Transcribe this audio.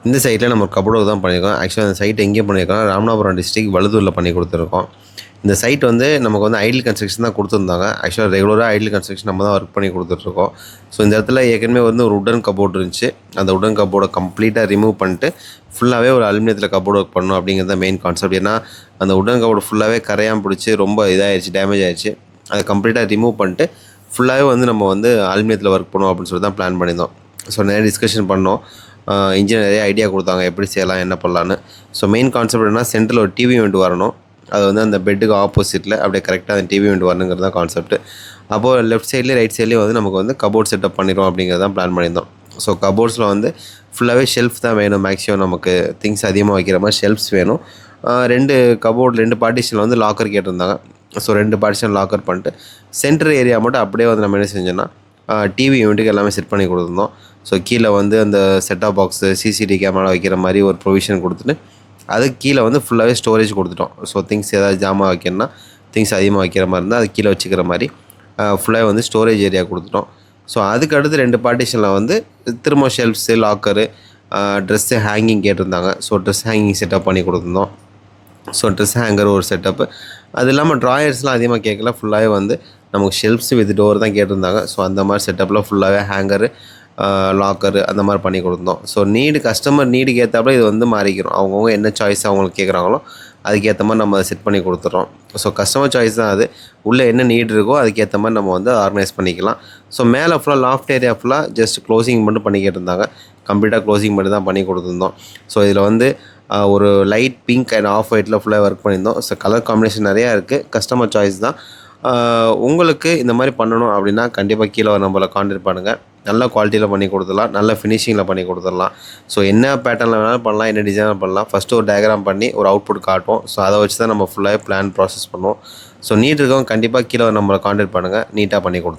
இந்த சைட்டில் நம்ம கபோர்டு தான் பண்ணியிருக்கோம். ஆக்சுவலாக அந்த சைட் எங்கே பண்ணியிருக்கோம்னா, ராமநாதபுரம் டிஸ்ட்ரிக்ட் வழுதூரில் பண்ணி கொடுத்துருக்கோம். இந்த சைட் வந்து நமக்கு வந்து ஐடியல் கன்ஸ்ட்ரக்ஷன் தான் கொடுத்துருந்தாங்க. ஆக்சுவலாக ரெகுலராக ஐடியல் கன்ஸ்ட்ரக்ஷன் நம்ம தான் ஒர்க் பண்ணி கொடுத்துட்ருக்கோம். ஸோ இந்த இடத்துல ஏற்கனவே வந்து ஒரு உடன் கபோர்டு இருந்துச்சு. அந்த உடன் கபோர்டை கம்ப்ளீட்டாக ரிமூவ் பண்ணிட்டு ஃபுல்லாகவே ஒரு அலுமினியத்தில் கபோர்டு ஒர்க் பண்ணணும் அப்படிங்கிறது தான் மெயின் கான்செப்ட். ஏன்னா அந்த உடன் கபோர்டு ஃபுல்லாகவே கரையான் பிடிச்சி ரொம்ப இதாகிடுச்சு, டேமேஜ் ஆகிடுச்சு. அதை கம்ப்ளீட்டாக ரிமூவ் பண்ணிட்டு ஃபுல்லாகவே வந்து நம்ம வந்து அலுமினியத்தில் ஒர்க் பண்ணுவோம் அப்படின்னு சொல்லி தான் பிளான் பண்ணியிருந்தோம். ஸோ நிறைய டிஸ்கஷன் பண்ணோம். இன்ஜினியர் நிறைய ஐடியா கொடுத்தாங்க எப்படி செய்யலாம் என்ன பண்ணலான்னு. ஸோ மெயின் கான்செப்ட் என்ன, சென்டரில் ஒரு டிவி யூனிட் வரணும். அது வந்து அந்த பெட்டுக்கு ஆப்போசிட்டில் அப்படியே கரெக்டாக அந்த டிவி யூனிட் வரணுங்கிறது தான் கான்செப்ட். அப்போது லெஃப்ட் சைட்லேயும் ரைட் சைட்லேயும் வந்து நமக்கு வந்து கபோர்ட் செட்டப் பண்ணிடுவோம் அப்படிங்கிறது தான் பிளான் பண்ணியிருந்தோம். ஸோ கபோர்ட்ஸில் வந்து ஃபுல்லாகவே ஷெல்ஃப் தான் வேணும். மேக்ஸிமம் நமக்கு திங்ஸ் அதிகமாக வைக்கிற மாதிரி ஷெல்ஃப்ஸ் வேணும். 2 கபோர்ட் 2 பார்ட்டிஷனில் வந்து லாக்கர் கேட்டிருந்தாங்க. ஸோ 2 பார்ட்டிஷன் லாக்கர் பண்ணிட்டு சென்டர் ஏரியா மட்டும் அப்படியே வந்து நம்ம என்ன செஞ்சோன்னா டிவி யூனிட்டுக்கு எல்லாமே செட் பண்ணி கொடுத்துருந்தோம். ஸோ கீழே வந்து அந்த செட்டாப் பாக்ஸு சிசிடிவி கேமரா வைக்கிற மாதிரி ஒரு ப்ரொவிஷன் கொடுத்துட்டு அதுக்கு கீழே வந்து ஃபுல்லாகவே ஸ்டோரேஜ் கொடுத்துட்டோம். ஸோ திங்ஸ் ஏதாவது ஜாமான் வைக்கணும்னா திங்ஸ் அதிகமாக வைக்கிற மாதிரி இருந்தால் அது கீழே வச்சுக்கிற மாதிரி ஃபுல்லாகவே வந்து ஸ்டோரேஜ் ஏரியா கொடுத்துட்டோம். ஸோ அதுக்கு அடுத்து 2 பார்ட்டிஷனில் வந்து திரும்ப ஷெல்ஃப்ஸு லாக்கரு ட்ரெஸ்ஸு ஹேங்கிங் கேட்டிருந்தாங்க. ஸோ ட்ரெஸ் ஹேங்கிங் செட்டப் பண்ணி கொடுத்துருந்தோம். ஸோ ட்ரெஸ் ஹேங்கர் ஒரு செட்டப்பு. அது இல்லாமல் ட்ராயர்ஸ்லாம் அதிகமாக கேட்கல. ஃபுல்லாகவே வந்து நமக்கு ஷெல்ஃப்ஸு வித் டோர் தான் கேட்டிருந்தாங்க. ஸோ அந்த மாதிரி செட்டப்பில் ஃபுல்லாகவே ஹேங்கரு லாக்கரு அந்த மாதிரி பண்ணி கொடுத்தோம். ஸோ கஸ்டமர் நீடுக்கு ஏற்றாப்புல இது வந்து மாறிக்கிறோம். அவங்கவுங்க என்ன சாய்ஸ் அவங்களுக்கு கேட்குறாங்களோ அதுக்கேற்ற மாதிரி நம்ம அதை செட் பண்ணி கொடுத்துட்றோம். ஸோ கஸ்டமர் சாய்ஸ் தான் அது. உள்ளே என்ன நீட் இருக்கோ அதுக்கேற்ற மாதிரி நம்ம வந்து ஆர்கனைஸ் பண்ணிக்கலாம். ஸோ மேலே ஃபுல்லாக லாஃப்ட் ஏரியா ஃபுல்லாக ஜஸ்ட் க்ளோசிங் மட்டும் பண்ணிக்கிட்டு இருந்தாங்க. கம்ப்ளீட்டாக க்ளோசிங் மட்டும் தான் பண்ணி கொடுத்துருந்தோம். ஸோ இதில் வந்து ஒரு லைட் பிங்க் அண்ட் ஆஃப் ஒயிட்டில் ஃபுல்லாக ஒர்க் பண்ணியிருந்தோம். ஸோ கலர் காம்பினேஷன் நிறையா இருக்குது. கஸ்டமர் சாய்ஸ் தான். உங்களுக்கு இந்த மாதிரி பண்ணணும் அப்படின்னா கண்டிப்பாக கீழே நம்மளை கான்டாக்ட் பண்ணுங்கள். நல்ல குவாலிட்டியில் பண்ணி கொடுத்துடலாம். நல்ல ஃபினிஷிங்கில் பண்ணி கொடுத்துடலாம். ஸோ என்ன பேட்டர்னில் வேணாலும் பண்ணலாம், என்ன டிசைனில் பண்ணலாம். ஃபஸ்ட்டு ஒரு டயக்ராம் பண்ணி ஒரு அவுட்புட் காட்டுவோம். ஸோ அதை வச்சு தான் நம்ம ஃபுல்லாகவே பிளான் ப்ராசஸ் பண்ணுவோம். ஸோ நீட் இருக்கவங்க கண்டிப்பாக கீழே நம்மளை கான்டாக்ட் பண்ணுங்கள். நீட்டாக பண்ணி கொடுத்துருவோம்.